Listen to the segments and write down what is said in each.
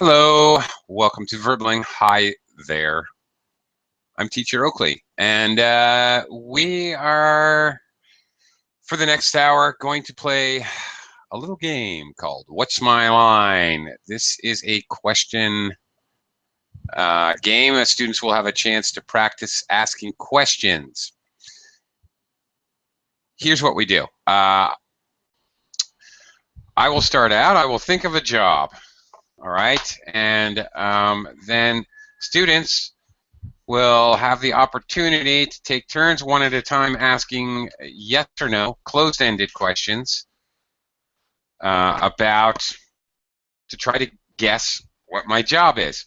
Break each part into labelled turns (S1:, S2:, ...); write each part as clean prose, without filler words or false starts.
S1: Hello, welcome to Verbling. Hi there. I'm Teacher Oakley, and we are, for the next hour, going to play a little game called What's My Line? This is a question game. Students will have a chance to practice asking questions. Here's what we do. I will start out. I will think of a job, all right? And then students will have the opportunity to take turns one at a time asking yes or no, closed-ended questions to try to guess what my job is.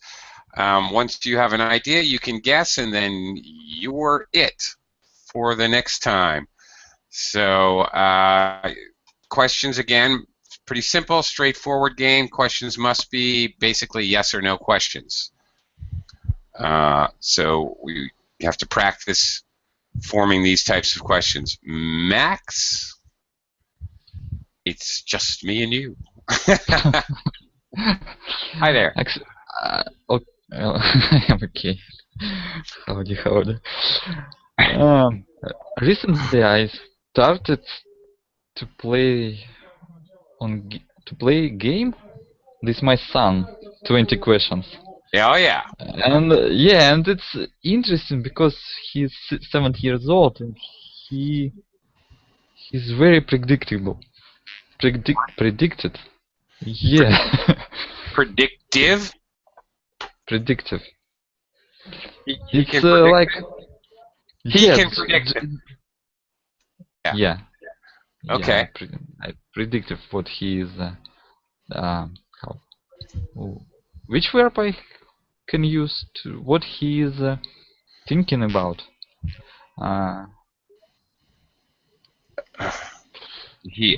S1: Once you have an idea, you can guess, and then you're it for the next time. So questions, again, pretty simple, straightforward game. Questions must be basically yes or no questions. So we have to practice forming these types of questions. Max, it's just me and you. Hi there.
S2: Actually, okay. I'm okay. Howdy. Recently, I started to play a game. This is my son. 20 questions.
S1: Oh yeah.
S2: And it's interesting because he's 7 years old and he's very predictable. Predicted. Yeah.
S1: Predictive.
S2: Predictive.
S1: He
S2: It's
S1: can predict
S2: like
S1: it. He
S2: yeah,
S1: can predict it.
S2: Yeah.
S1: Okay.
S2: I predicted what he is. How? Which verb I can use to what he is thinking about?
S1: He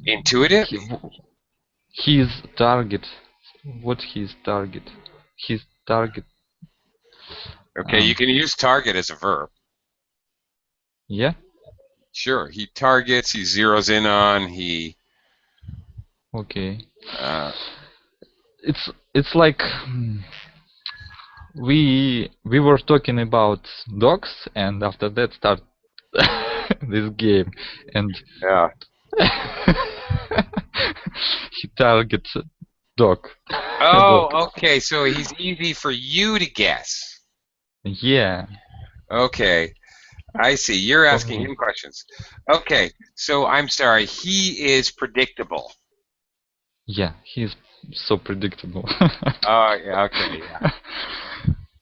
S1: intuitive.
S2: His target. What his target? His target.
S1: Okay, you can use target as a verb.
S2: Yeah.
S1: Sure. He targets. He zeroes in on. He.
S2: Okay. It's like we were talking about dogs, and after that start this game, and
S1: Yeah.
S2: he targets dog.
S1: Oh, okay. So he's easy for you to guess.
S2: Yeah.
S1: Okay. I see. You're asking him questions. Okay. So I'm sorry. He is predictable.
S2: Yeah, he's so predictable.
S1: Oh, yeah. Okay. Yeah.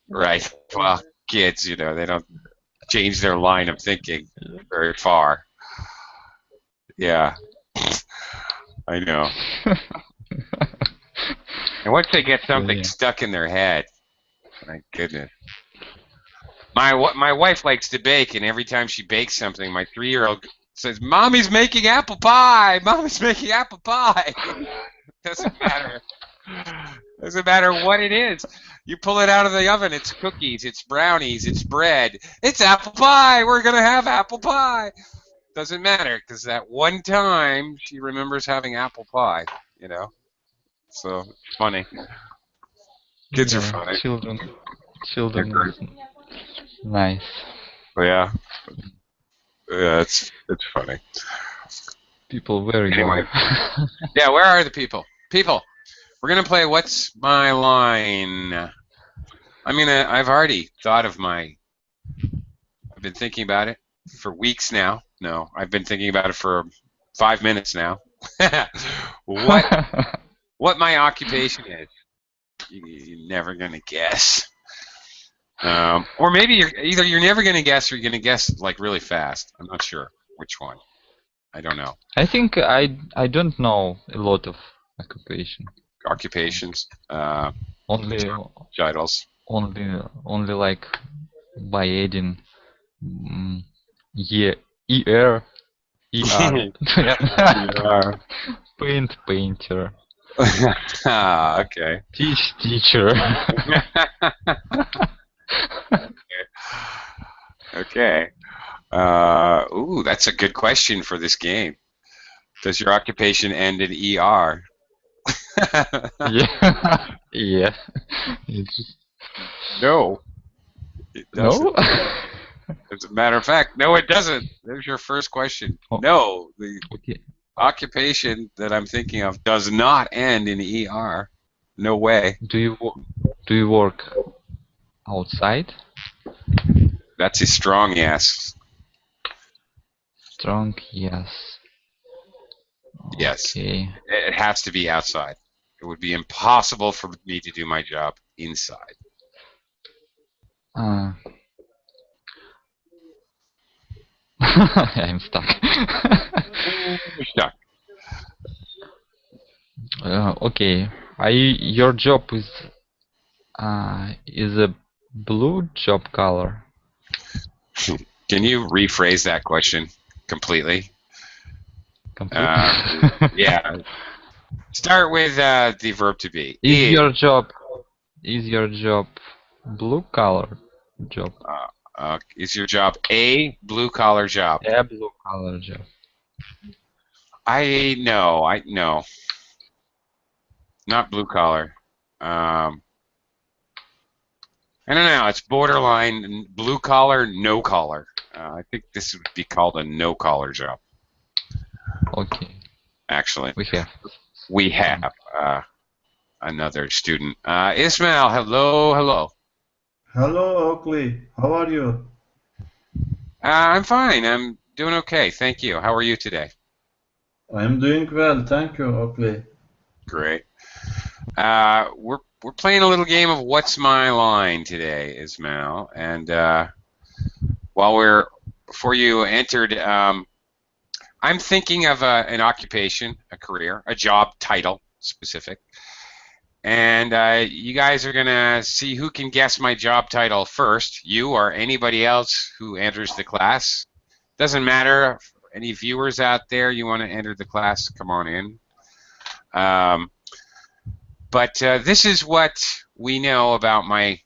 S1: Right. Well, kids, they don't change their line of thinking very far. Yeah. I know. And once they get something stuck in their head, my goodness. My wife likes to bake, and every time she bakes something, my 3-year-old says, "Mommy's making apple pie. Mommy's making apple pie." Doesn't matter. Doesn't matter what it is. You pull it out of the oven, it's cookies, it's brownies, it's bread. It's apple pie. We're gonna have apple pie. Doesn't matter, because that one time she remembers having apple pie. So it's funny. Kids are funny.
S2: Children is nice.
S1: Yeah. Yeah, it's funny.
S2: People very
S1: Anyway.
S2: well.
S1: Yeah, where are the people? People, we're gonna play What's My Line? I mean, I've already thought of I've been thinking about it for weeks now. No, I've been thinking about it for 5 minutes now. What my occupation is? You're never gonna guess. Or maybe you're never gonna guess, or you're gonna guess like really fast. I'm not sure which one. I don't know.
S2: I think I don't know a lot of
S1: occupations.
S2: Only
S1: titles.
S2: Only like by adding ER. Painter.
S1: Okay.
S2: Teacher.
S1: Okay. Ooh, that's a good question for this game. Does your occupation end in ER?
S2: Yeah. Yeah. It's
S1: No, it doesn't.
S2: no.
S1: As a matter of fact, no, it doesn't. There's your first question.
S2: Oh,
S1: No, the
S2: okay.
S1: occupation that I'm thinking of does not end in ER. No way.
S2: Do you work outside?
S1: That's a strong yes.
S2: Strong, yes.
S1: Yes.
S2: Okay.
S1: It has to be outside. It would be impossible for me to do my job inside.
S2: Uh, I'm stuck.
S1: You're stuck.
S2: Okay. Your job is a blue job color.
S1: Can you rephrase that question completely?
S2: Complete.
S1: Yeah. Start with the verb to be.
S2: Is your job blue collar job?
S1: Is your job a blue collar job?
S2: A blue collar job.
S1: I no, not blue collar. I don't know. It's borderline blue collar, no collar. I think this would be called a no collar job.
S2: Okay.
S1: Actually,
S2: We have.
S1: have another student. Ismail, hello, hello.
S3: Hello, Oakley. How are you?
S1: I'm fine. I'm doing okay. Thank you. How are you today?
S3: I'm doing well, thank you, Oakley.
S1: Great. We're playing a little game of What's My Line today, Ismail. And before you entered, I'm thinking of an occupation, a career, a job title specific. And you guys are going to see who can guess my job title first, you or anybody else who enters the class. Doesn't matter. Any viewers out there, you want to enter the class, come on in. But this is what we know about my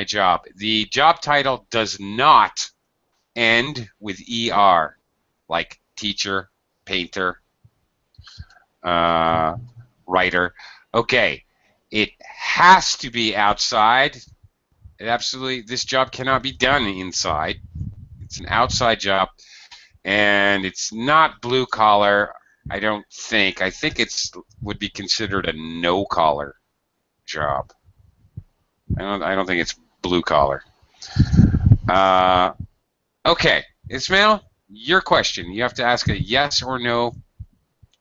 S1: job. The job title does not end with ER, like teacher, painter, writer. Okay, it has to be outside. This job cannot be done inside. It's an outside job, and it's not blue collar. I don't think. I think would be considered a no collar job. I don't think it's blue collar. Okay, Ismail, your question. You have to ask a yes or no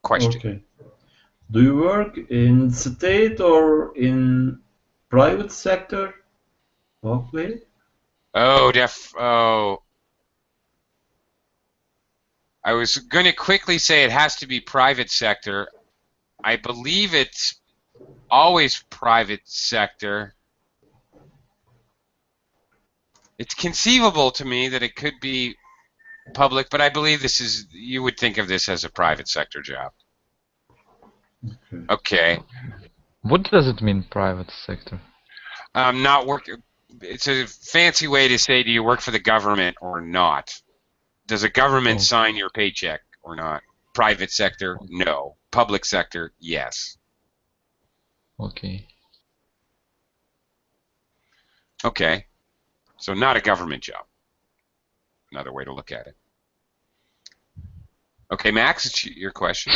S1: question.
S3: Okay. Do you work in state or in private sector, Oakley?
S1: Oh, I was going to quickly say it has to be private sector. I believe it's always private sector. It's conceivable to me that it could be public, but I believe you would think of this as a private sector job. Okay.
S2: What does it mean, private sector?
S1: Not work. It's a fancy way to say, do you work for the government or not? Does a government sign your paycheck or not? Private sector, no. Public sector, yes.
S2: Okay.
S1: Okay. So not a government job. Another way to look at it. Okay, Max, it's your question.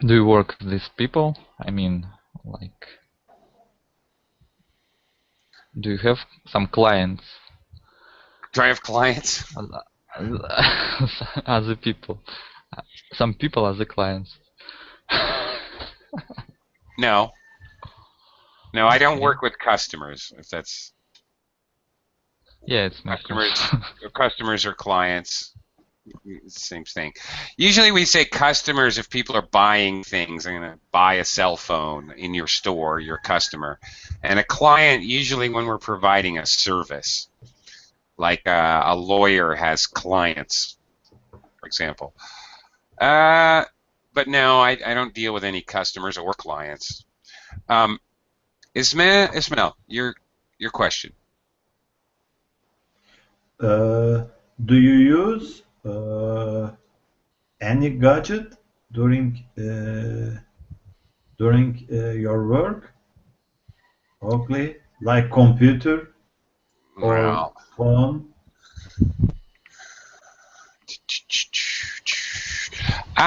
S2: Do you work with these people? I mean, like, do you have some clients?
S1: Do I have clients?
S2: Other people. Some people are the clients.
S1: No. No, I don't work with customers, if that's...
S2: Yeah, it's my
S1: customers or clients. Same thing. Usually we say customers if people are buying things. I'm going to buy a cell phone in your store, your customer. And a client, usually when we're providing a service, like a lawyer has clients, for example. But no, I don't deal with any customers or clients. Ismail, your question.
S3: Do you use any gadget during your work? Oakley, like computer or
S1: Well,
S3: phone,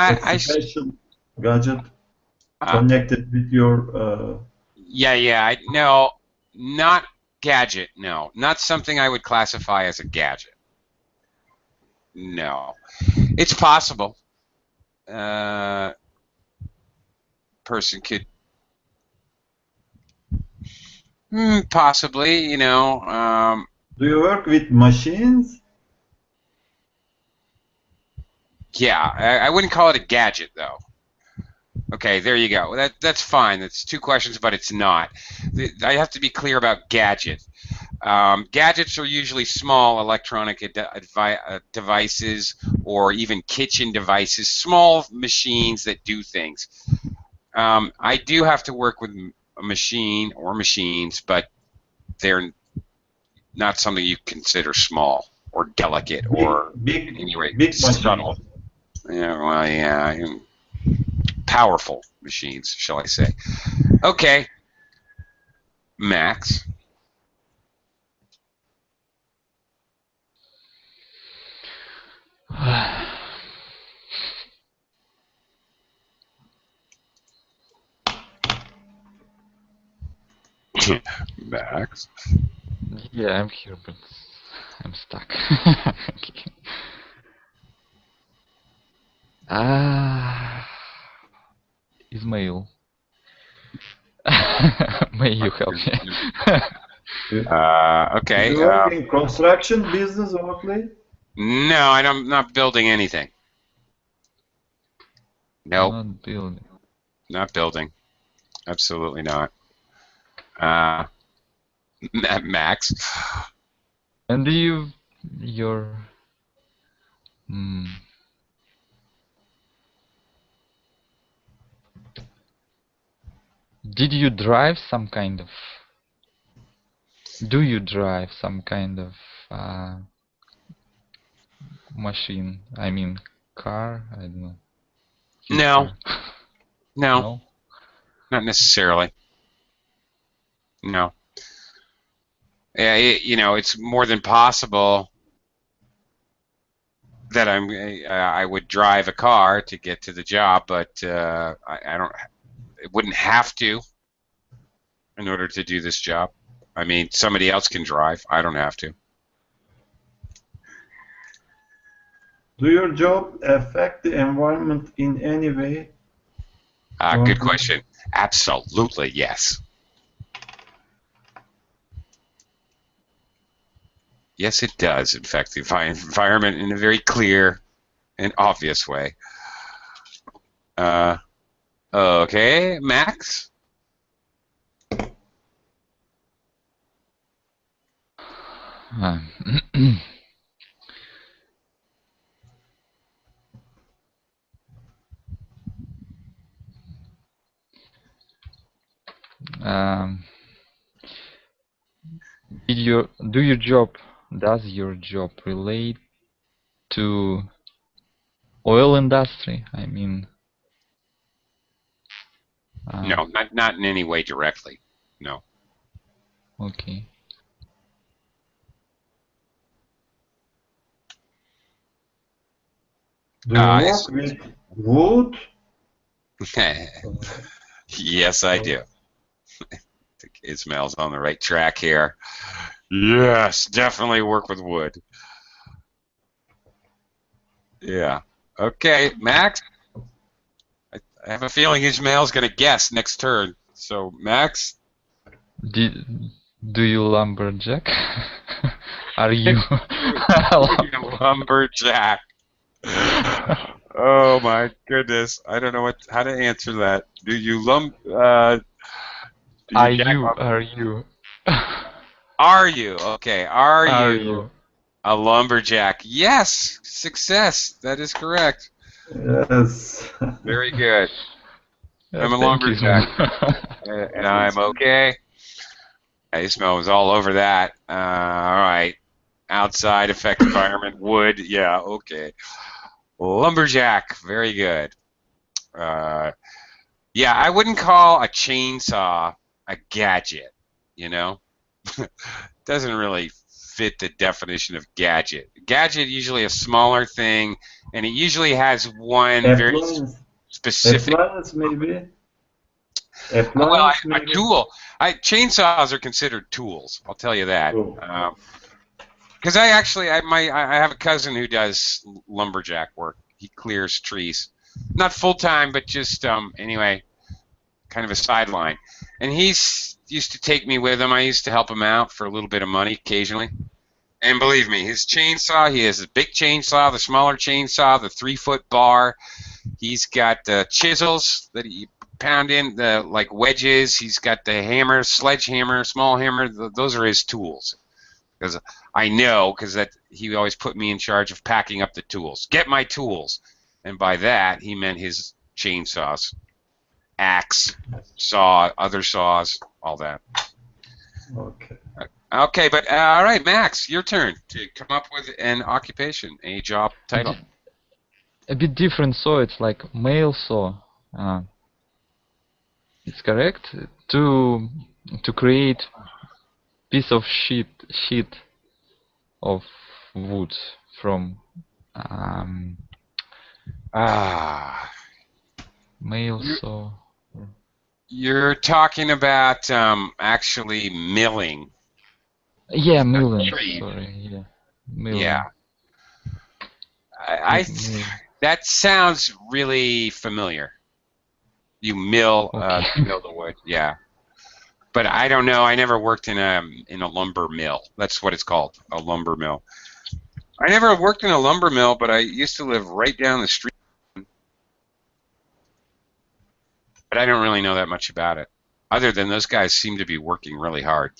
S3: a
S1: I
S3: special gadget
S1: uh,
S3: connected with your
S1: yeah, no, not gadget. No, not something I would classify as a gadget. No, it's possible. Uh, person could possibly,
S3: do you work with machines?
S1: yeah, I wouldn't call it a gadget though. Okay, there you go. That's fine. That's two questions, but it's not. I have to be clear about gadget. Gadgets are usually small electronic devices or even kitchen devices, small machines that do things. I do have to work with a machine or machines, but they're not something you consider small or delicate
S3: Big,
S1: or in
S3: big,
S1: any way
S3: big
S1: subtle.
S3: machines.
S1: Yeah, well, yeah, powerful machines, shall I say. Okay, Max. Max.
S2: Yeah, I'm here, but I'm stuck. Okay. Ah, Ismail. May you help me?
S3: Do do
S1: Okay.
S3: you work in construction business, Oakley?
S1: No, I'm not building anything. Nope,
S2: Not building.
S1: not building. Absolutely not. Max.
S2: And your, hmm, did you drive some kind of, do you drive some kind of uh, machine? I mean, car? I don't know. Huge
S1: No,
S2: car.
S1: no,
S2: No?
S1: not necessarily. No. Yeah, it's more than possible that I would drive a car to get to the job, but I don't. It wouldn't have to in order to do this job. I mean, somebody else can drive. I don't have to.
S3: Do your job affect the environment in any way,
S1: Good
S3: Oakley?
S1: question. Absolutely, yes. Yes, it does affect the environment in a very clear and obvious way. Uh, okay, Max?
S2: um, does your job relate to oil industry? I mean,
S1: No, not in any way directly. No.
S2: okay.
S3: Do you
S1: Yes.
S3: work with wood?
S1: Yes, I do. I think Ismail's on the right track here. Yes, definitely work with wood. Yeah. Okay, Max? I have a feeling Ismail's going to guess next turn. So, Max?
S2: Did, do you lumberjack? Are you lumberjack?
S1: Lumberjack. Oh my goodness! I don't know how to answer that. Do you do you jack up?
S2: Are you?
S1: Are you okay? Are
S2: Are
S1: you
S2: you?
S1: a lumberjack? Yes, success. That is correct.
S3: Yes.
S1: Very good. I'm a
S2: Thank you,
S1: lumberjack,
S2: Ismail.
S1: and I'm okay. Ismail was all over that. All right. Outside effect environment, wood. Yeah, okay. Lumberjack, very good. Yeah, I wouldn't call a chainsaw a gadget, you know? Doesn't really fit the definition of gadget. Gadget usually a smaller thing, and it usually has one very
S3: Appliance.
S1: specific.
S3: Appliance maybe.
S1: Well,
S3: Appliance
S1: a
S3: maybe.
S1: tool. Chainsaws are considered tools. I'll tell you that.
S3: Oh.
S1: Because I have a cousin who does lumberjack work. He clears trees, not full time, but just anyway, kind of a sideline. And he's used to take me with him. I used to help him out for a little bit of money occasionally. And believe me, his chainsaw, he has a big chainsaw, the smaller chainsaw, the 3-foot bar. He's got the chisels that he pound in, the like wedges. He's got the hammer, sledgehammer, small hammer. Those are his tools. Because I know, because that he always put me in charge of packing up the tools. Get my tools. And by that, he meant his chainsaws, axe, saw, other saws, all that.
S3: Okay.
S1: Okay, but all right, Max, your turn to come up with an occupation, a job title.
S2: A bit different saw. It's like mail saw. It's correct to create piece of sheet of wood from mail saw.
S1: You're talking about actually milling.
S2: Yeah, milling.
S1: Tree.
S2: Sorry, yeah, milling.
S1: Yeah. That sounds really familiar. You mill mill the wood, yeah. But I don't know. I never worked in a lumber mill. That's what it's called, a lumber mill. I never worked in a lumber mill, but I used to live right down the street. But I don't really know that much about it, other than those guys seem to be working really hard.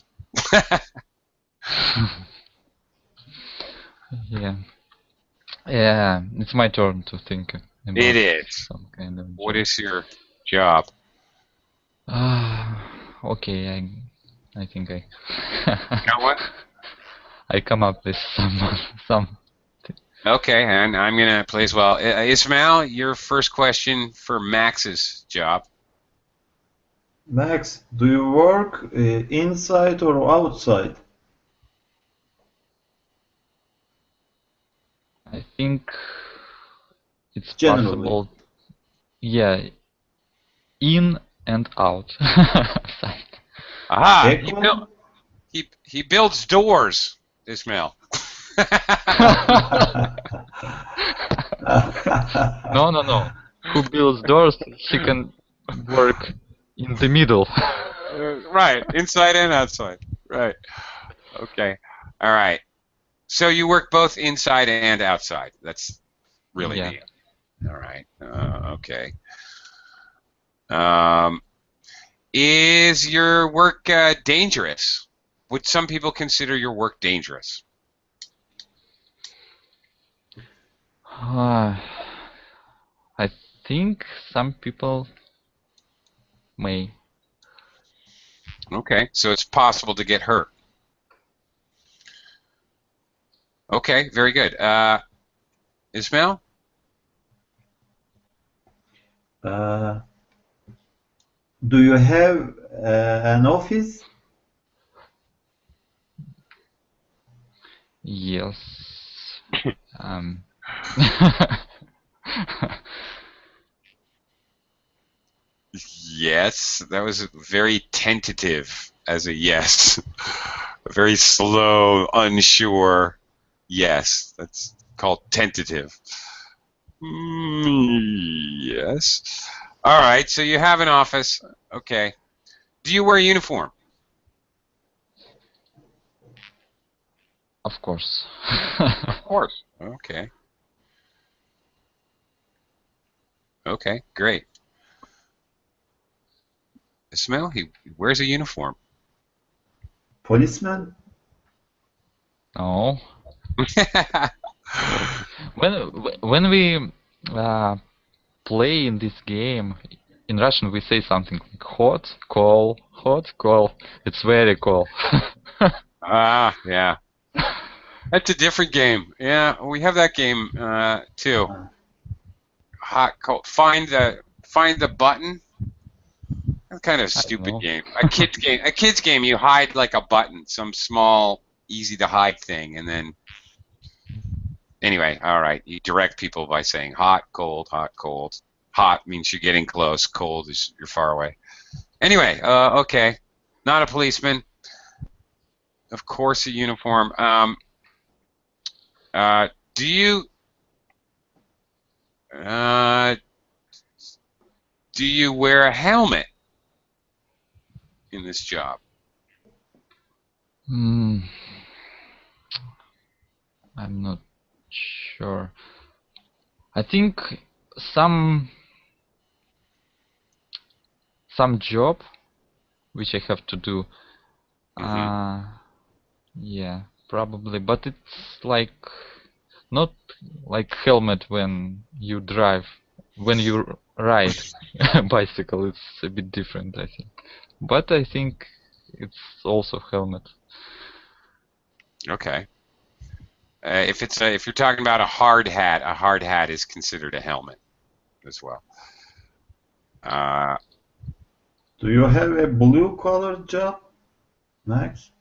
S2: Yeah. Yeah, it's my turn to think about
S1: It is.
S2: some kind of
S1: What is your job?
S2: okay, I think I
S1: Got what?
S2: I come up with some.
S1: Okay, and I'm gonna play as well. Ismail, your first question for Max's job.
S3: Max, do you work inside or outside?
S2: I think it's
S3: Generally.
S2: possible. Yeah, in and out. Side.
S1: Aha!
S3: Echo?
S1: He builds doors, Ismail.
S2: No. Who builds doors? He can work in the middle.
S1: Right, inside and outside. Right. Okay. All right. So you work both inside and outside. That's really
S2: Yeah.
S1: neat. All right. Okay. Is your work dangerous? Would some people consider your work dangerous?
S2: I think some people may.
S1: Okay, so it's possible to get hurt. Okay, very good. Ismail?
S3: Do you have an office?
S2: Yes.
S1: Yes, that was very tentative as a yes. A very slow, unsure yes. That's called tentative. Yes. All right, so you have an office. Okay. Do you wear a uniform?
S2: Of course.
S1: Of course. Okay. Okay, great. Ismail, he wears a uniform.
S3: Policeman?
S2: No. When we play in this game, in Russian we say something like hot call. It's very cool.
S1: Ah, yeah. That's a different game. Yeah, we have that game too. hot, cold. Find the button. That's kind of a
S2: I don't
S1: stupid
S2: know.
S1: game. A kid's game. A kid's game. You hide like a button, some small, easy to hide thing, and then. Anyway, all right. You direct people by saying hot, cold, hot, cold. Hot means you're getting close. Cold is you're far away. Anyway, okay. Not a policeman. Of course, a uniform. Do you wear a helmet in this job?
S2: Hmm. I'm not sure. I think some job which I have to do. Yeah, probably, but it's like not like helmet when you drive, when you ride bicycle. It's a bit different, I think. But I think it's also helmet.
S1: Okay. If you're talking about a hard hat is considered a helmet as well.
S3: Do you have a blue-collar job, Max?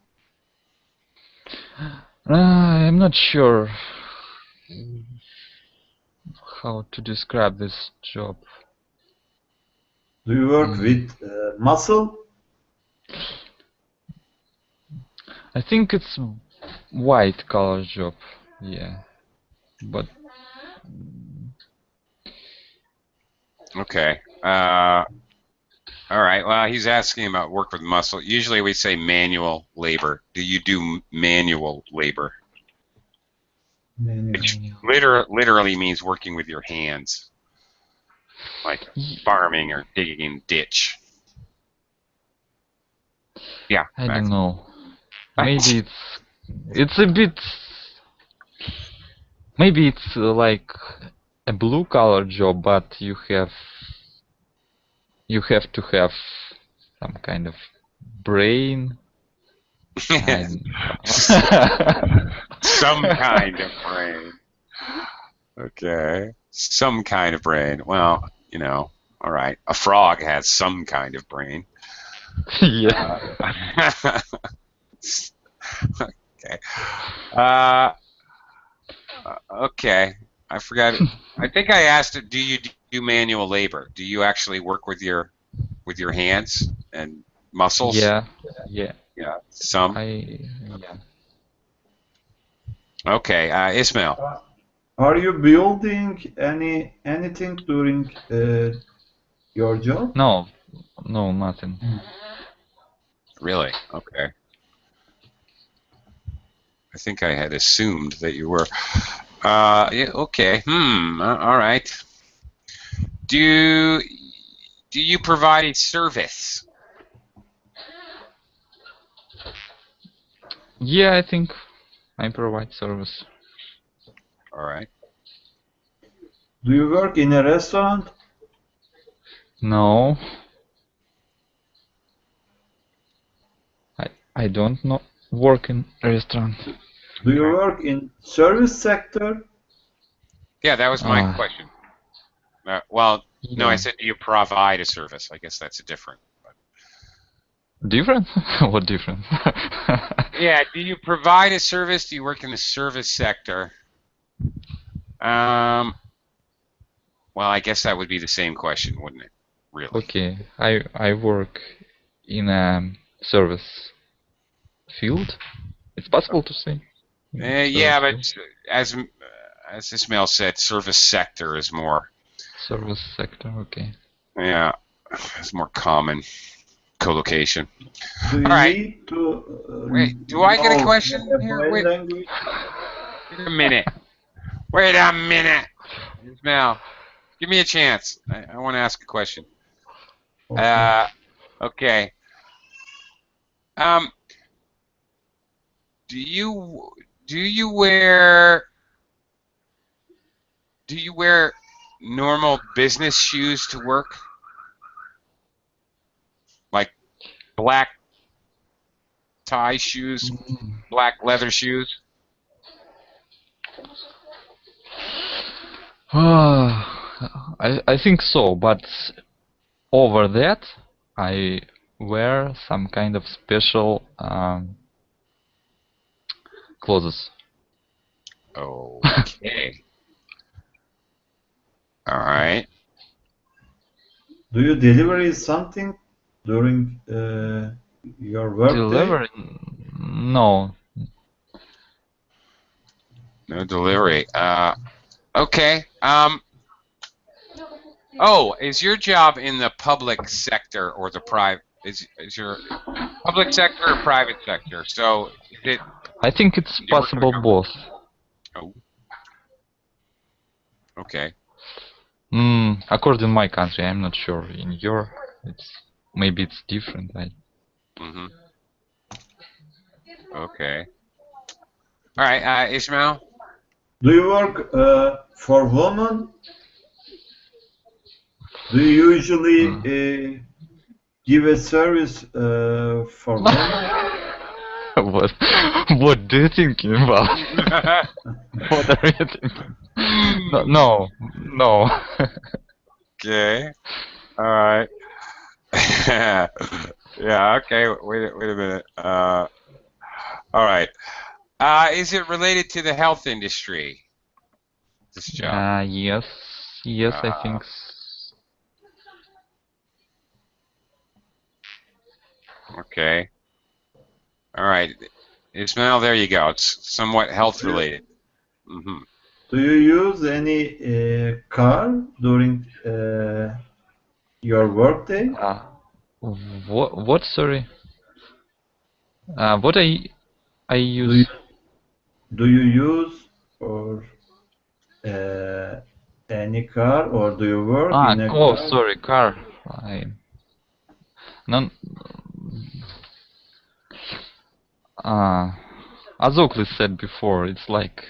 S2: I'm not sure how to describe this job.
S3: Do you work with muscle?
S2: I think it's white collar job, yeah. But
S1: Okay. All right. Well, he's asking about work with muscle. Usually we say manual labor. Do you do manual labor? Which literally means working with your hands, like farming or digging a ditch. Yeah.
S2: I don't know. Maybe it's a bit. Maybe it's like a blue collar job, but you have to have some kind of brain.
S1: Some kind of brain. Okay. Some kind of brain. Well, all right. A frog has some kind of brain.
S2: Yeah.
S1: Okay. Okay. I forgot. I think I asked it. Do you do manual labor? Do you actually work with your hands and muscles?
S2: Yeah.
S1: Yeah. Some.
S2: Yeah.
S1: Okay. Ismail.
S3: Are you building anything during your job?
S2: No, nothing.
S1: Really? Okay. I think I had assumed that you were. Yeah, okay. All right. Do you provide a service?
S2: Yeah, I think I provide service.
S1: All right.
S3: Do you work in a restaurant?
S2: No. I don't know work in restaurant.
S3: Do you work in service sector?
S1: Yeah, that was my
S2: Ah.
S1: question. Well, no, I
S2: Yeah.
S1: said do you provide a service? I guess that's different.
S2: Different? What different?
S1: Yeah, do you provide a service? Do you work in the service sector? Well, I guess that would be the same question, wouldn't it? Really?
S2: Okay, I work in a service field. It's possible to say.
S1: Yeah, but as Ismail said, service sector is more.
S2: Service sector. Okay.
S1: Yeah, it's more common. Co-location.
S3: Do you
S1: All right.
S3: need to
S1: Wait, do I get a
S3: know
S1: question
S3: a
S1: here?
S3: foreign
S1: Wait.
S3: language?
S1: Wait a minute. Wait a minute. Ismail, give me a chance. I want to ask a question.
S3: Okay.
S1: Okay. Do you wear normal business shoes to work? Like black tie shoes, black leather shoes?
S2: I think so, but over that I wear some kind of special clothes.
S1: Okay. All right.
S3: Do you deliver something during your workday?
S2: Delivery? No.
S1: No delivery. Okay. Oh, is your job in the public sector or the private? Is your public sector or private sector? So is it?
S2: I think it's
S1: You work for the
S2: possible
S1: government?
S2: both.
S1: Oh. Okay.
S2: According to my country, I'm not sure. In your, maybe it's different.
S1: Mm-hmm. Okay. All right, Ishmael.
S3: Do you work for women? Do you usually give a service for women?
S2: What do you thinking about? What are you thinking? No.
S1: Okay. All right. Yeah. Okay. Wait a minute. All right. Is it related to the health industry? This job.
S2: Yes, I think.
S1: Okay. All right. Ismail, there you go. It's somewhat health related. Mm-hmm.
S3: Do you use any car during your workday?
S2: What? Sorry. What I use?
S3: Do you use or any car, or do you work in a car?
S2: Sorry, car. None. As Oakley said before, it's like,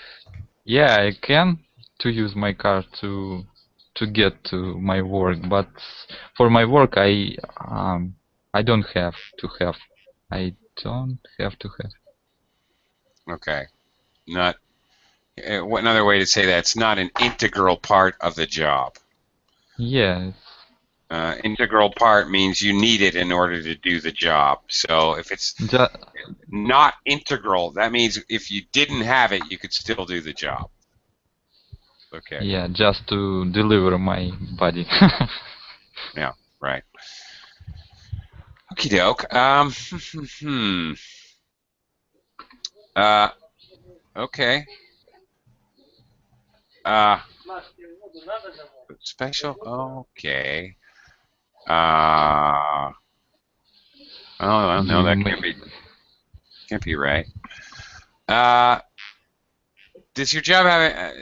S2: yeah, I can to use my car to get to my work, but for my work I don't have to have. I don't have to have.
S1: Okay. Not. Another way to say that, it's not an integral part of the job.
S2: Yeah.
S1: Integral part means you need it in order to do the job. So if it's not integral, that means if you didn't have it, you could still do the job. Okay.
S2: Yeah, just to deliver my body.
S1: Yeah, right. Okie doke. Okay. Special. Okay. Oh no, that can't be right. Does your job have?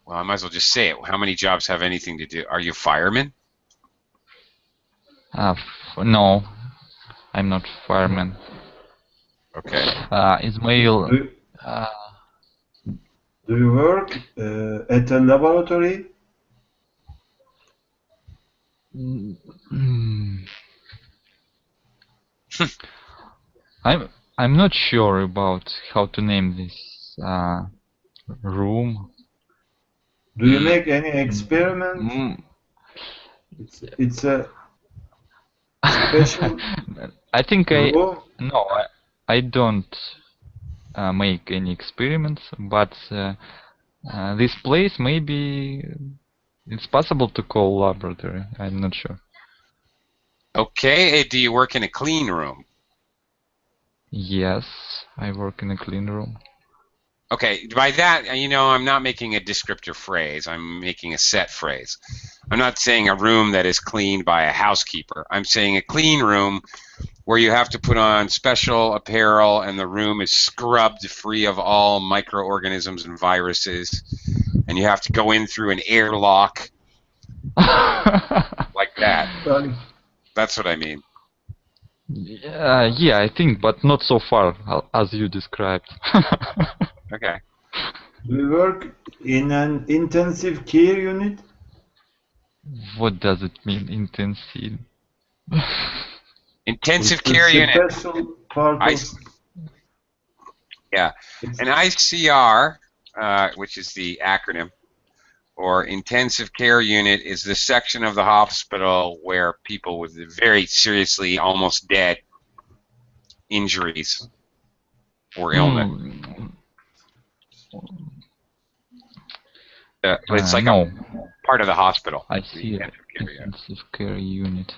S1: Well, I might as well just say it. How many jobs have anything to do? Are you a fireman?
S2: No, I'm not fireman.
S1: Okay.
S2: Ismail.
S3: Do you work at a laboratory?
S2: I'm not sure about how to name this room.
S3: Do you make any experiments? It's a special.
S2: I think
S3: room?
S2: I don't make any experiments, but this place maybe it's possible to call laboratory. I'm not sure.
S1: Okay. Do you work in a clean room?
S2: Yes, I work in a clean room.
S1: Okay, by that, I'm not making a descriptor phrase. I'm making a set phrase. I'm not saying a room that is cleaned by a housekeeper. I'm saying a clean room where you have to put on special apparel and the room is scrubbed free of all microorganisms and viruses, and you have to go in through an airlock like that. That's what I mean.
S2: Yeah, I think, but not so far as you described.
S1: Okay.
S3: Do you work in an intensive care unit?
S2: What does it mean, intensive?
S1: Intensive care unit.
S3: Special part of...
S1: Yeah, an ICR, which is the acronym, or intensive care unit is the section of the hospital where people with very seriously, almost dead injuries or illness. But it's like
S2: No,
S1: a part of the hospital.
S2: I
S1: the
S2: see it.
S1: intensive care unit.
S2: Intensive care unit.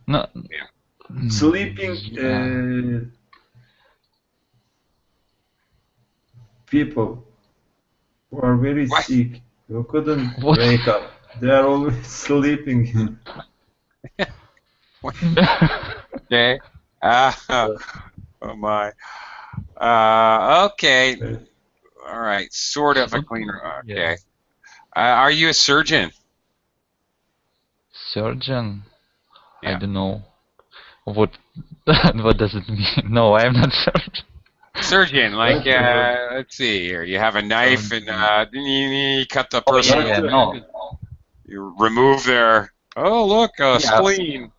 S2: No.
S1: Yeah.
S3: Sleeping
S2: Yeah.
S3: people who are very
S1: What?
S3: sick, who couldn't
S2: What?
S3: wake up. They are always sleeping.
S1: Okay. Oh my. Okay. All right. Sort of a cleaner. Okay. Are you a surgeon?
S2: Surgeon?
S1: Yeah.
S2: I don't know. What does it mean? No, I am not surgeon.
S1: Surgeon, like
S3: Okay.
S1: let's see here. You have a knife and you cut the
S2: Oh,
S1: person.
S2: yeah, no.
S1: You remove their. Oh look, a spleen.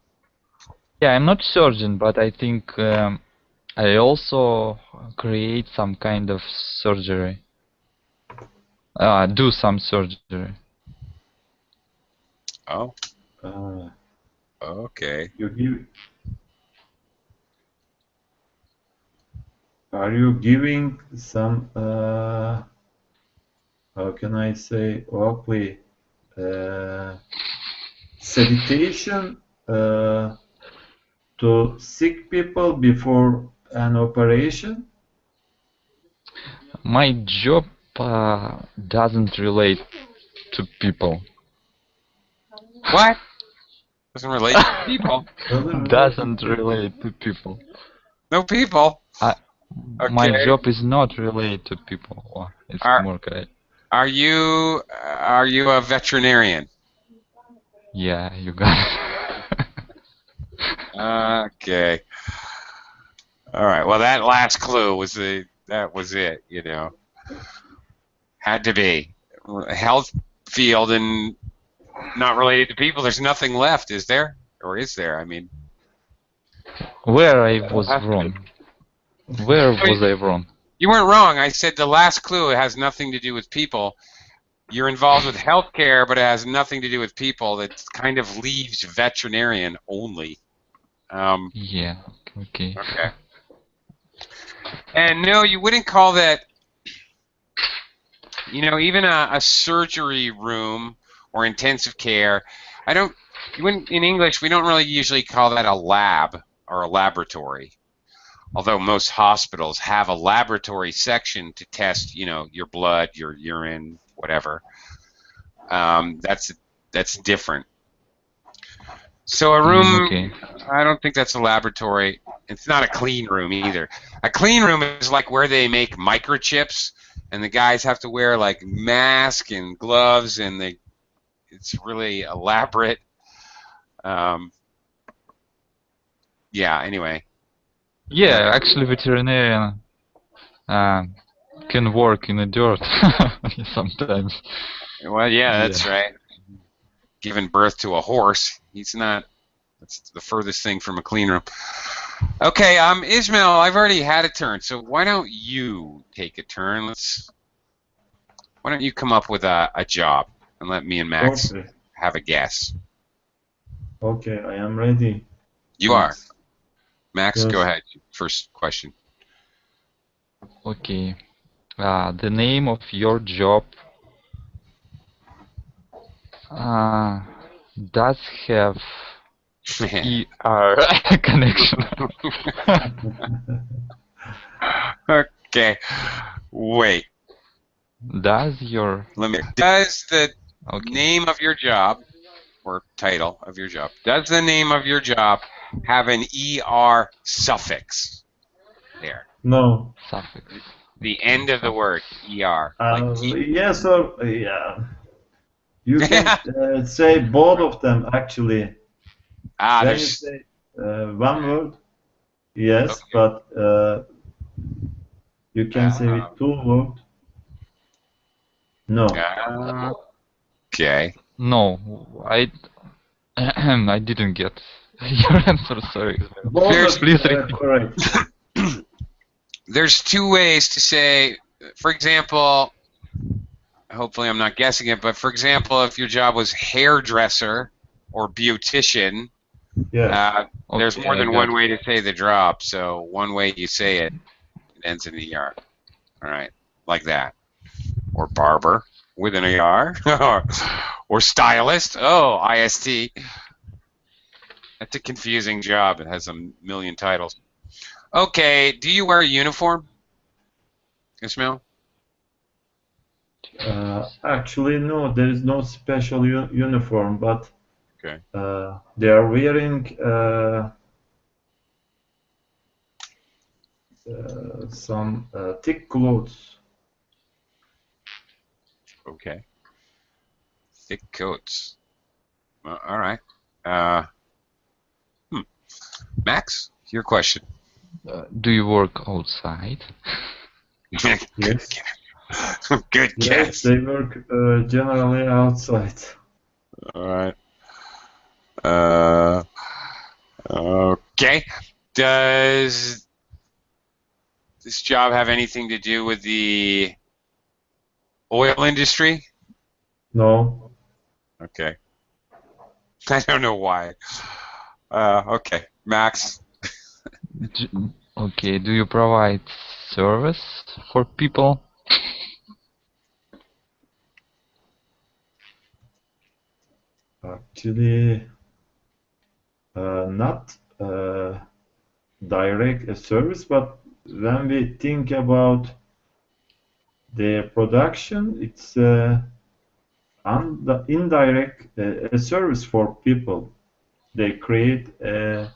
S2: Yeah, I'm not surgeon, but I think I also create some kind of surgery. Do some surgery.
S1: Oh.
S3: Uh,
S1: Okay.
S3: Are you giving some, how can I say, Oakley, sediation to sick people before an operation?
S2: My job doesn't relate to people.
S1: What? Doesn't relate to people.
S2: Doesn't relate to people.
S1: No people.
S2: My
S1: Okay.
S2: job is not related to people. Oh, it's more correct.
S1: Are you a veterinarian?
S2: Yeah, you got it.
S1: Okay. All right. Well, that last clue was that was it. You know, had to be health field and not related to people. There's nothing left, is there? Or is there? I mean,
S2: Where I was wrong? Where was I wrong?
S1: You weren't wrong. I said the last clue has nothing to do with people. You're involved with healthcare, but it has nothing to do with people. That kind of leaves veterinarian only.
S2: Yeah. Okay.
S1: Okay. And no, you wouldn't call that. You know, even a surgery room or intensive care. You wouldn't in English. We don't really usually call that a lab or a laboratory. Although most hospitals have a laboratory section to test, you know, your blood, your urine, whatever. That's different. So a room,
S2: Okay.
S1: I don't think that's a laboratory. It's not a clean room either. A clean room is like where they make microchips, and the guys have to wear like mask and gloves, and it's really elaborate. Yeah. Anyway.
S2: Yeah, actually, veterinarian can work in the dirt sometimes.
S1: Well, yeah, that's right. Giving birth to a horse, he's not. That's the furthest thing from a clean room. Okay, Ismail, I've already had a turn, so why don't you take a turn? Why don't you come up with a job and let me and Max have a guess?
S3: Okay, I am ready.
S1: You are. Max,
S3: Yes.
S1: Go ahead. First question.
S2: Okay. The name of your job does have ER connection.
S1: Okay. Wait.
S2: Does your
S1: Does the
S2: okay.
S1: name of your job or title of your job, does the name of your job have an ER suffix there?
S3: No.
S2: Suffix.
S1: The end of the word, ER.
S3: Yes or yeah. You can say both of them actually. When you say one word, yes,
S1: Okay.
S3: but you can say with two words. No.
S1: Okay.
S2: No, I didn't get your answer. Sorry.
S3: Both
S2: Please
S3: are
S2: repeat.
S3: correct.
S1: There's two ways to say, for example, hopefully I'm not guessing it, but for example, if your job was hairdresser or beautician,
S3: Yes.
S1: there's
S2: Okay,
S1: more
S2: I
S1: than
S2: got
S1: one way to say the job. So one way you say it, it ends in ER. All right, like that. Or barber with an ER. Or stylist. Oh, IST. That's a confusing job. It has a million titles. Okay, do you wear a uniform, Ismail?
S3: Actually, no, there is no special uniform, but
S1: Okay.
S3: they are wearing some thick clothes.
S1: Okay. Thick coats. All right. Max, your question.
S2: Do you work outside?
S1: Good,
S3: Yes.
S1: good
S3: Yes,
S1: guess.
S3: they work generally outside.
S1: All right. Okay. Does this job have anything to do with the oil industry?
S3: No.
S1: Okay. I don't know why. Okay. Max.
S2: Okay, do you provide service for people?
S3: Actually, not direct service, but when we think about the production, it's indirect a service for people. They create uh,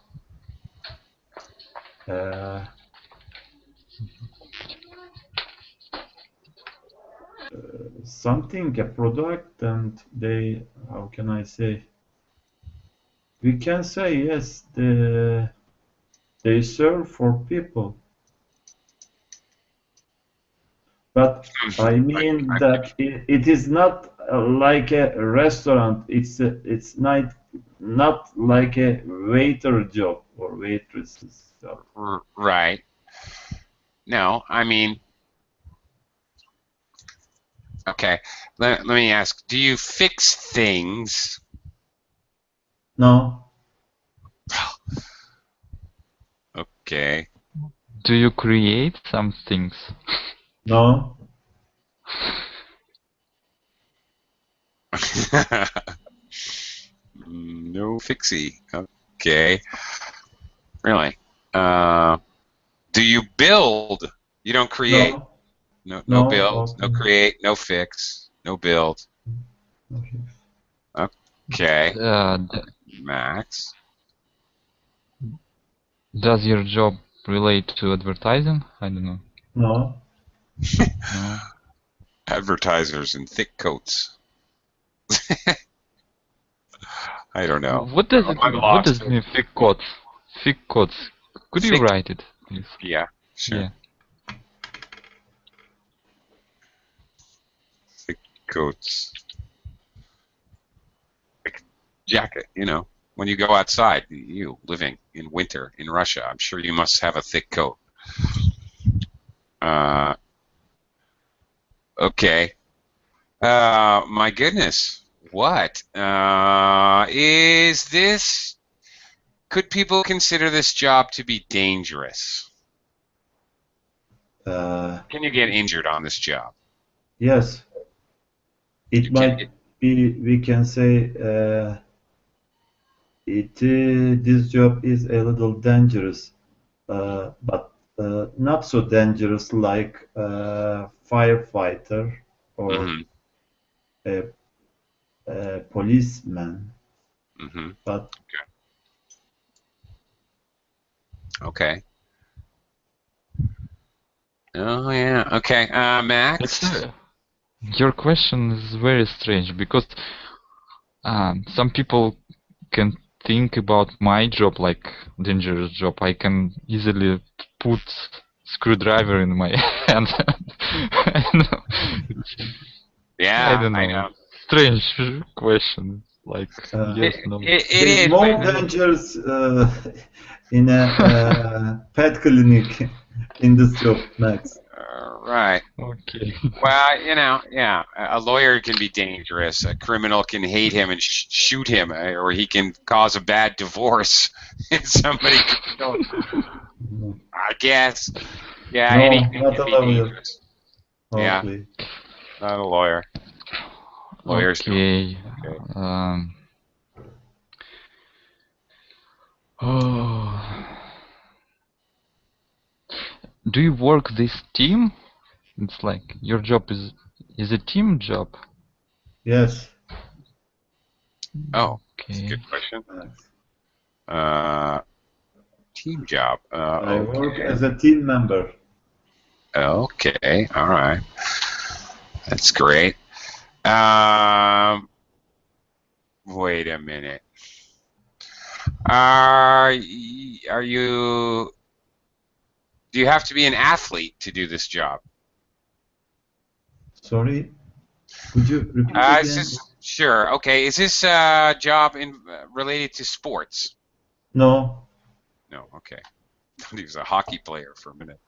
S3: something, a product, and they, how can I say? We can say yes, they serve for people. But I mean that it is not like a restaurant. It's not like a waiter job or waitress's job.
S1: Right. No, I mean, okay. Let me ask, do you fix things?
S3: No,
S1: Okay.
S2: Do you create some things?
S3: no,
S1: No fixie. Okay. Really? Do you build? You don't create.
S3: no,
S1: No, no
S3: no.
S1: build, no create, no fix, no build.
S3: Okay.
S1: Okay.
S2: D-
S1: Max.
S2: does your job relate to advertising? I don't know.
S3: No,
S2: No.
S1: Advertisers in thick coats. I don't know.
S2: What does it?
S1: I'm
S2: What does
S1: lost.
S2: it mean? Thick coats. Thick coats. Could you
S1: Thick-
S2: write it, please?
S1: Yeah, sure.
S2: Yeah.
S1: Thick coats. Thick jacket, you know. When you go outside, you living in winter in Russia, I'm sure you must have a thick coat. Okay. My goodness. What? Is this... Could people consider this job to be dangerous? Can you get injured on this job?
S3: yes, it
S1: You
S3: might
S1: can,
S3: be. We can say this job is a little dangerous, but not so dangerous like firefighter or
S1: mm-hmm,
S3: a policeman.
S1: mm-hmm.
S3: But
S1: Okay. Oh, yeah. Okay. Max?
S2: Your question is very strange because some people can think about my job like dangerous job. I can easily put screwdriver in my hand. I know.
S1: Yeah,
S2: I don't know.
S1: I know.
S2: Strange question. Like yes, no.
S1: It
S3: it's
S1: is.
S3: more
S1: But,
S3: dangerous in a pet clinic in this job, Max.
S1: Right.
S2: Okay.
S1: Well, yeah, a lawyer can be dangerous. A criminal can hate him and shoot him, or he can cause a bad divorce, and somebody can kill him. I guess. Yeah,
S3: No,
S1: anything
S3: not
S1: can
S3: a
S1: be
S3: lawyer.
S1: dangerous.
S3: Oh,
S1: Yeah.
S3: please.
S1: Not a lawyer. Lawyers don't.
S2: Okay.
S1: Okay.
S2: Oh. Do you work this team? It's like your job is a team job.
S3: Yes.
S1: Oh, that's a
S2: Okay.
S1: good question.
S3: Yes.
S1: Team job.
S3: I work
S1: Okay.
S3: as a team member.
S1: Okay. All right. That's great. Wait a minute. Are you? Do you have to be an athlete to do this job?
S3: Sorry, could you repeat
S1: Is
S3: again?
S1: this sure? Okay. Is this job related to sports?
S3: No.
S1: No. Okay. I thought he was a hockey player for a minute.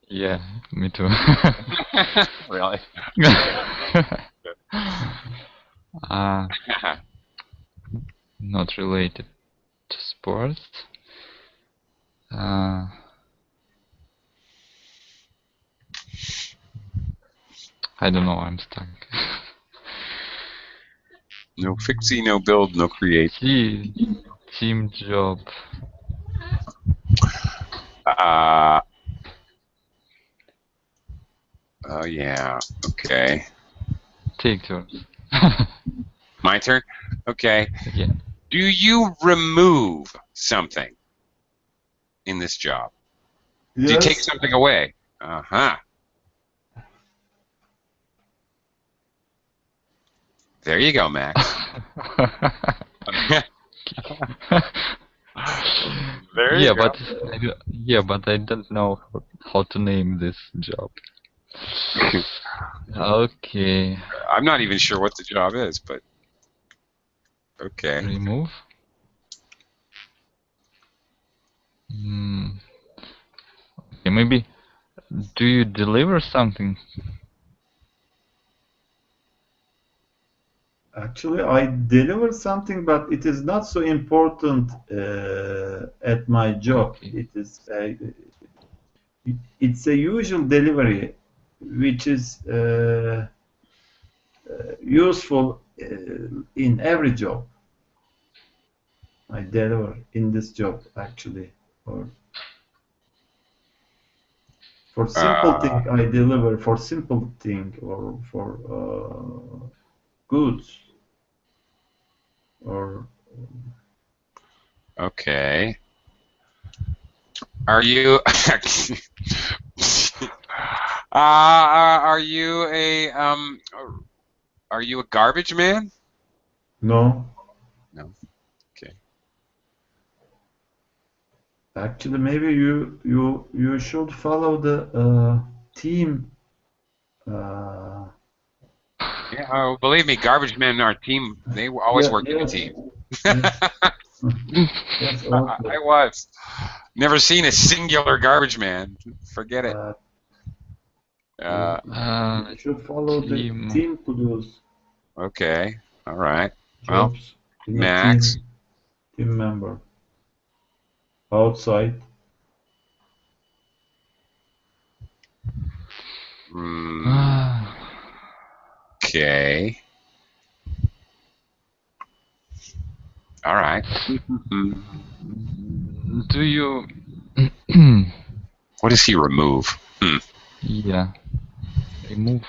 S2: Yeah, me too.
S1: Really?
S2: uh, not related to sports. I don't know, I'm stuck.
S1: No fixie, no build, no create.
S2: Team job.
S1: Oh yeah. Okay.
S2: Take turns.
S1: My turn? Okay.
S2: Yeah.
S1: Do you remove something in this job?
S3: Yes.
S1: Do you take something away? Uh-huh. There you go, Max. There you go.
S2: But I don't know how to name this job. Okay.
S1: I'm not even sure what the job is, but okay.
S2: Remove. Okay, maybe. Do you deliver something?
S3: Actually, I deliver something, but it is not so important at my job.
S2: Okay.
S3: It's a usual delivery, which is useful in every job. I deliver in this job actually, or for simple thing I deliver for simple thing, or for goods, or
S1: Okay. Are you are you a garbage man?
S3: no.
S1: No. Okay.
S3: Actually, maybe you should follow the team.
S1: Yeah, oh, believe me, garbage men in our team, they always work in a team.
S3: Yes, yes, okay.
S1: I was. Never seen a singular garbage man. Forget it.
S3: You should follow the team to those
S1: Okay. All right. Well,
S3: jobs in a
S1: Max.
S3: team member outside.
S1: Okay. All right.
S2: Do you?
S1: What does he remove?
S2: Yeah. Remove.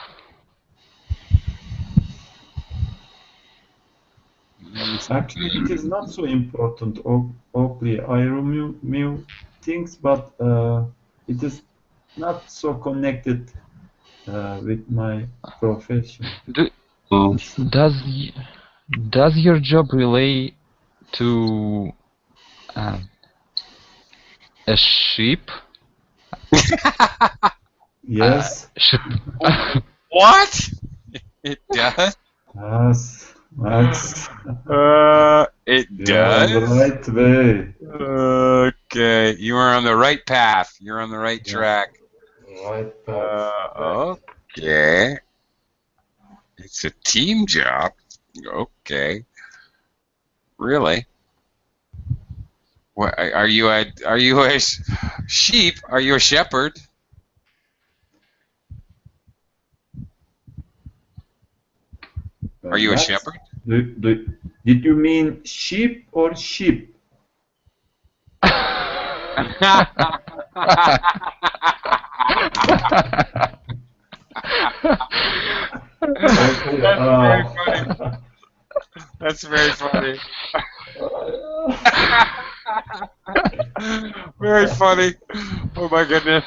S3: Actually, it is not so important. Oakley, I remove things, but it is not so connected with my profession.
S2: Does your job relate to a sheep?
S3: Yes.
S1: What? It does?
S3: Yes, Max.
S1: It
S3: You're on the
S1: does?
S3: right way.
S1: Okay. You are on the right path. You're on the right track.
S3: Right path.
S1: Okay. It's a team job. Okay. Really? What are you a sheep? Are you a shepherd? Are you a
S3: That's,
S1: shepherd?
S3: did you mean sheep or sheep? Okay.
S1: That's very funny. That's very funny. Very funny. Oh my goodness.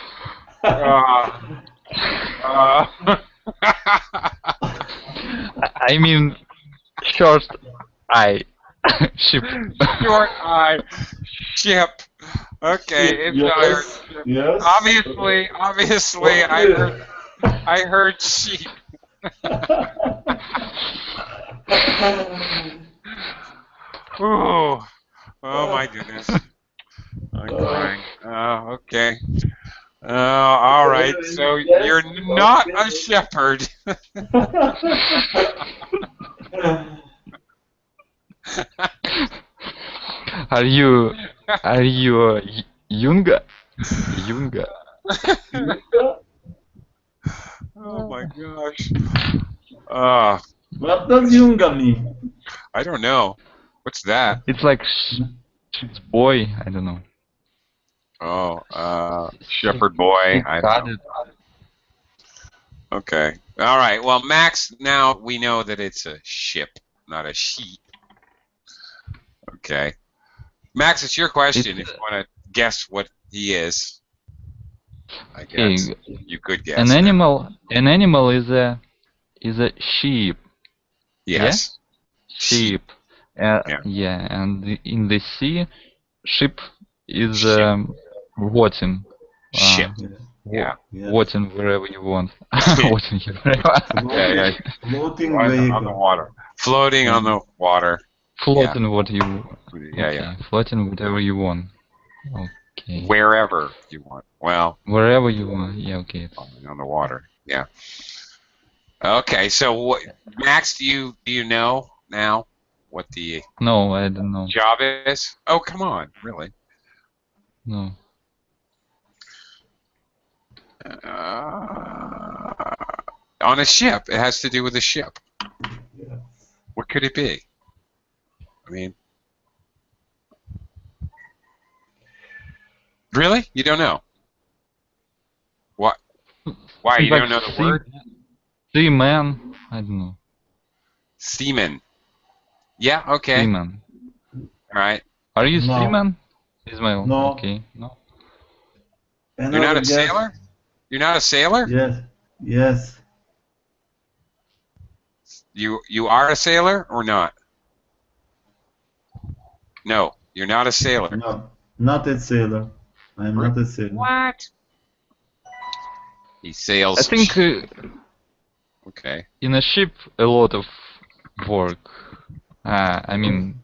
S1: Uh,
S2: I mean, short eye. Ship.
S1: short eye ship. Okay, it's I heard
S3: Yes.
S1: ship.
S3: Yes.
S1: Obviously, I heard sheep. Ooh. Oh my goodness. I'm crying. Okay. All right. So you're
S3: Yes.
S1: not
S3: Okay.
S1: a shepherd.
S2: Are you Yunga? Yunga.
S1: Oh my gosh. Uh,
S3: What does Yunga mean?
S1: I don't know. What's that?
S2: It's like sheep's boy. I don't know.
S1: Oh, shepherd boy. I don't know.
S2: Sheep-headed.
S1: Okay. All right. Well, Max, now we know that it's a ship, not a sheep. Okay. Max, it's your question. If you want to guess what he is, I guess
S2: Okay,
S1: you could guess.
S2: An animal is a sheep.
S1: Yes.
S2: Sheep.
S1: Yeah.
S2: Yeah, and in the sea, ship is
S1: Ship.
S2: floating.
S1: Ship. Yeah.
S3: Yes.
S2: Floating wherever you want. Floating wherever.
S1: Yeah.
S3: Floating
S1: On the
S3: vehicle.
S1: water. Floating on the water.
S2: Floating what you.
S1: Yeah,
S2: Okay,
S1: yeah.
S2: floating whatever you want. Okay.
S1: Wherever you want. Well,
S2: Wherever you want. Yeah, okay.
S1: on the water. Yeah. Okay. So, what, Max? Do you know now what the
S2: No, I don't know.
S1: job is? Oh, come on! Really?
S2: No.
S1: On a ship. It has to do with a ship.
S3: Yeah.
S1: What could it be? I mean, really? You don't know? What? Why? You
S2: Like
S1: don't know the word?
S2: Seaman. I don't know.
S1: Seaman. Yeah. Okay.
S2: Seaman.
S1: All right.
S2: Are you
S3: No.
S2: seaman, Ismail?
S3: No.
S2: Okay. No.
S1: You're not
S3: Another
S1: a
S3: guess.
S1: sailor? You're not a sailor?
S3: Yes. Yes.
S1: You are a sailor or not? No, you're not a sailor.
S3: No. Not a sailor. I'm not a sailor.
S1: What? He sails.
S2: I think
S1: Okay.
S2: in a ship a lot of work. I mean,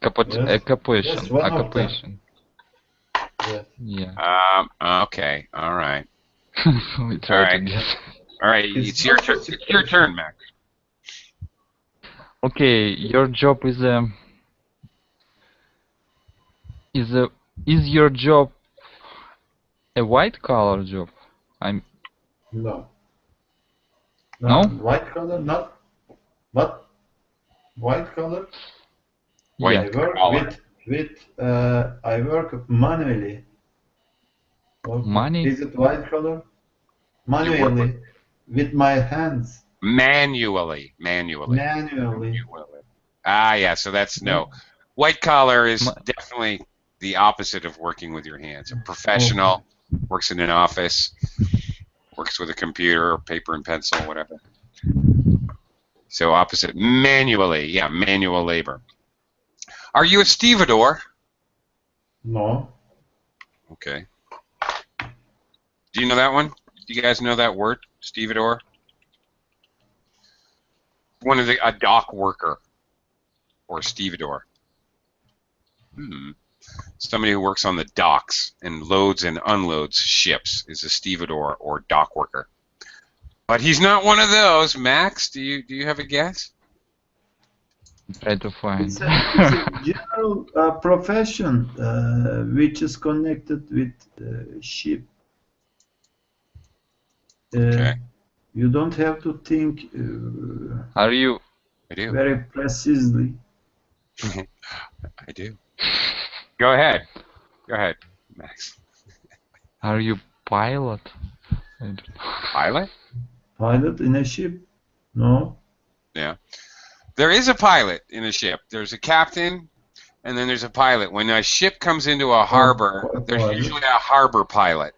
S3: Yes.
S2: occupation.
S3: Yes, one of them.
S2: Occupation.
S3: Yes.
S2: Yeah.
S1: Okay. All right.
S2: We try to
S1: Alright.
S2: guess.
S1: All right.
S3: It's
S1: It's your
S3: not
S1: turn.
S3: a
S1: It's your turn, Max.
S2: Okay, your job is your job a white collar job?
S3: No.
S2: No?
S3: White color? Not. What? White color?
S1: White
S3: I work
S1: collar.
S3: I work manually. Okay.
S2: Money?
S3: Is it white color? Manually. With my hands.
S1: Manually.
S3: Manually.
S1: Yeah. So that's no. White collar is
S2: Ma-
S1: definitely the opposite of working with your hands. A professional works in an office, works with a computer, or paper and pencil, whatever. So opposite. Manually. Yeah, manual labor. Are you a stevedore?
S3: No.
S1: Okay. Do you know that one? Do you guys know that word, stevedore? A dock worker or stevedore. Somebody who works on the docks and loads and unloads ships is a stevedore or dock worker. But he's not one of those. Max, do you have a guess?
S2: Try to find.
S3: It's a general profession which is connected with ship.
S1: Okay.
S3: You don't have to think
S2: Are you
S1: I do.
S3: very precisely.
S1: I do. Go ahead. Go ahead, Max.
S2: pilot? I don't know.
S1: Pilot?
S3: Pilot in a ship? No.
S1: Yeah. There is a pilot in a ship. There's a captain, and then there's a pilot. When a ship comes into a harbor, there's
S3: pilot.
S1: usually a harbor pilot.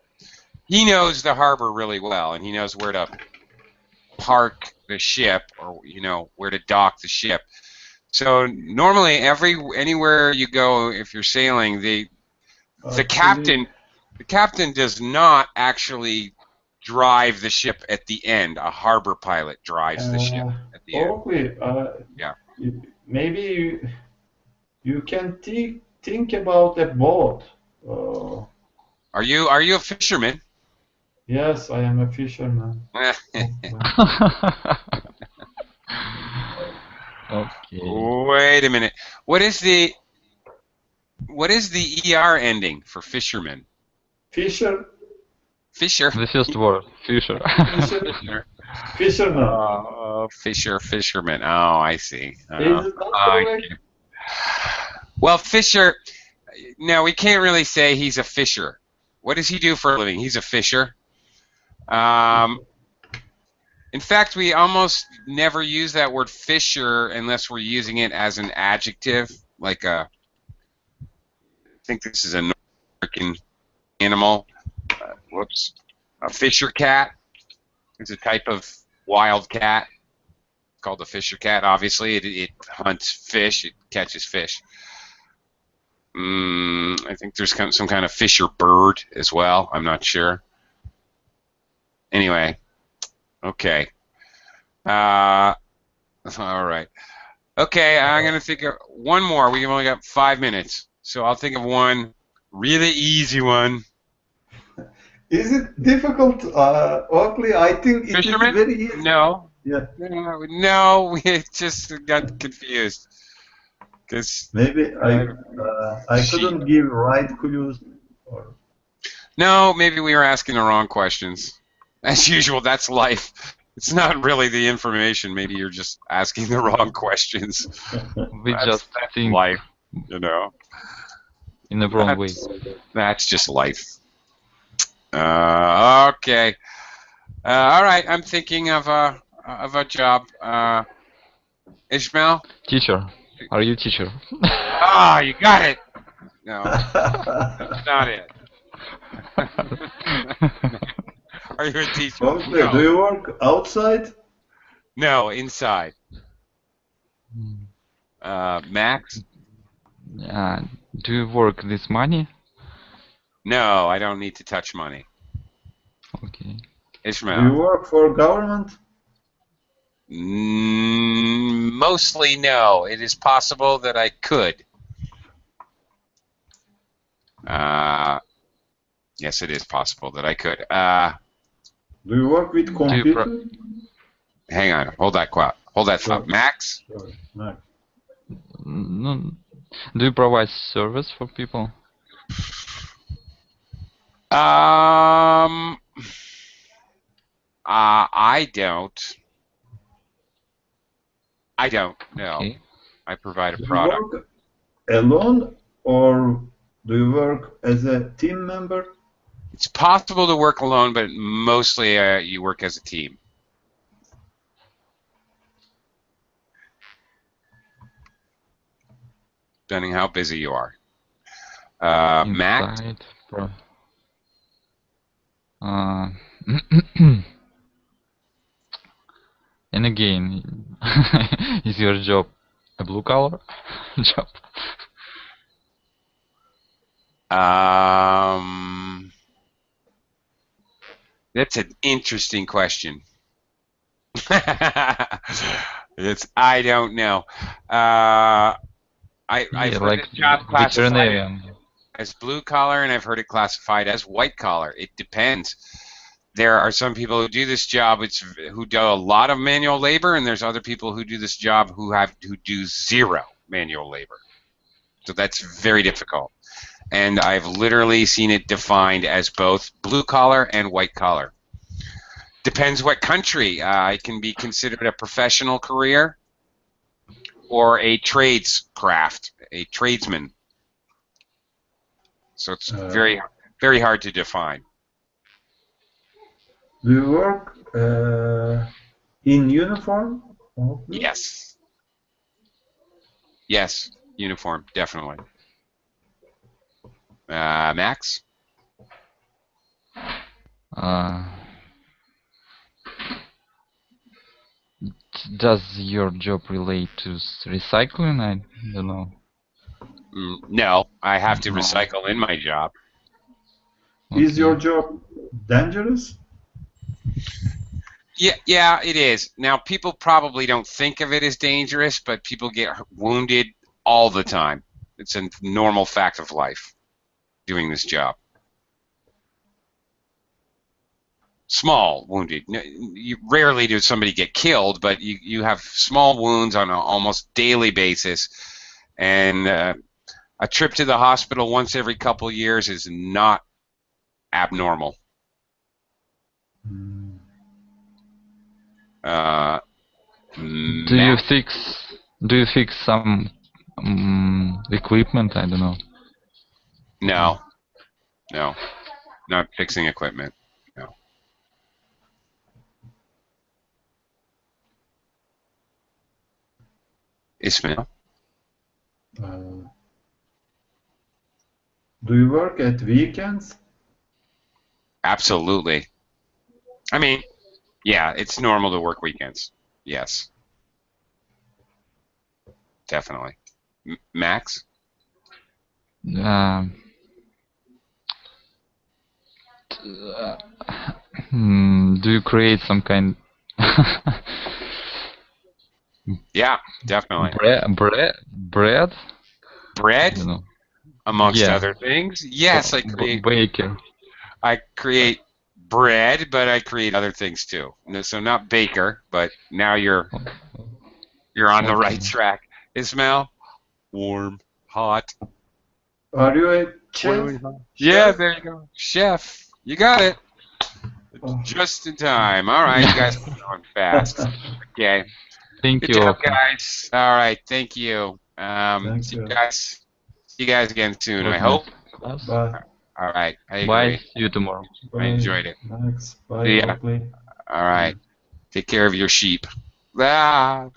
S1: He knows the harbor really well, and he knows where to park the ship, or where to dock the ship. So normally, anywhere you go, if you're sailing, the captain does not actually drive the ship at the end. A harbor pilot drives the ship at the end.
S3: Okay.
S1: Yeah.
S3: Maybe you can think about a boat.
S1: Are you a fisherman?
S3: Yes, I am a fisherman.
S2: Okay.
S1: Wait a minute. What is the ER ending for fisherman?
S3: Fisher.
S1: Fisher.
S2: The first word, Fisher.
S3: Fisher. Fisherman.
S1: Fisherman. Oh, I see.
S3: Is it not correct?
S1: Well, Fisher. Now we can't really say he's a fisher. What does he do for a living? He's a fisher. In fact, we almost never use that word fisher unless we're using it as an adjective, like I think this is a North American animal. Whoops. A fisher cat is a type of wild cat. It's called a fisher cat, obviously. It hunts fish. It catches fish. I think there's some kind of fisher bird as well. I'm not sure. Anyway. Okay. All right. Okay, I'm going to think of one more. We've only got 5 minutes. So I'll think of one really easy one.
S3: Is it difficult, Oakley? I think it
S1: Fisherman?
S3: is very easy.
S1: No.
S3: Yeah.
S1: No, we just got confused.
S3: Maybe I couldn't give right clues.
S1: No, maybe we were asking the wrong questions. As usual, that's life. It's not really the information. Maybe you're just asking the wrong questions.
S2: We just think
S1: life,
S2: in the wrong way.
S1: That's just life. Okay. All right. I'm thinking of a job. Ishmael.
S2: Teacher. Are you teacher?
S1: Ah, you got it. No, that's not it. Are you a teacher?
S3: Okay,
S1: No.
S3: do you work outside?
S1: No, inside. Max?
S2: Do you work this money?
S1: No, I don't need to touch money.
S2: Okay.
S3: Do you
S1: Ishmael?
S3: work for government?
S1: Mostly no. It is possible that I could. Yes, it is possible that I could.
S3: Do you work with computer?
S1: Hang on. Hold that thought.
S3: Sure.
S1: Max?
S3: Sorry, no.
S2: No. Do you provide service for people?
S1: I don't. No.
S2: Okay.
S1: I provide a
S3: Do you
S1: product.
S3: work alone or do you work as a team member?
S1: It's possible to work alone, but mostly you work as a team. Depending how busy you are. Matt?
S2: Inside and again, is your job a blue collar job?
S1: That's an interesting question. I don't know. I
S2: Yeah,
S1: for
S2: like
S1: this job classified.
S2: veterinarian.
S1: as blue collar, and I've heard it classified as white collar. It depends. There are some people who do this job who do a lot of manual labor, and there's other people who do this job who do zero manual labor. So that's very difficult. And I've literally seen it defined as both blue collar and white collar. Depends what country. It can be considered a professional career or a tradescraft, a tradesman. So it's very, very hard to define.
S3: Do you work in uniform?
S1: Yes. Yes, uniform, definitely. Max?
S2: Does your job relate to recycling? I don't know.
S1: No, I have to recycle in my job.
S3: Is your job dangerous?
S1: Yeah, it is. Now, people probably don't think of it as dangerous, but people get wounded all the time. It's a normal fact of life doing this job. Small wounded. Rarely does somebody get killed, but you have small wounds on an almost daily basis, and a trip to the hospital once every couple of years is not abnormal.
S2: Do you fix some equipment? I don't know.
S1: No, not fixing equipment. No. Ismail?
S3: Do you work at weekends?
S1: Absolutely. I mean, yeah, it's normal to work weekends. Yes. Definitely. Max?
S2: Do you create some kind
S1: Yeah, definitely.
S2: bread?
S1: Bread,
S2: I don't know.
S1: amongst
S2: Yeah.
S1: other things. Yes, I
S2: Baker.
S1: create bread, but I create other things too. So not baker, but now you're on the right track. Ismail? Warm, hot.
S3: Are you a chef?
S1: Yeah, there you go. Chef. You got it. Just in time. All right, you guys are going fast. Okay.
S2: Thank
S1: Good
S2: you.
S1: job, guys. All right, thank you.
S3: Thank
S1: See
S3: you.
S1: you guys again soon, I
S2: Okay.
S1: hope.
S3: Bye.
S1: All right, I
S2: Bye.
S1: agree.
S2: See you tomorrow.
S3: Bye.
S1: enjoyed it.
S3: Max. Bye.
S1: See ya.
S3: Oakley.
S1: All right. Take care of your sheep. Ah.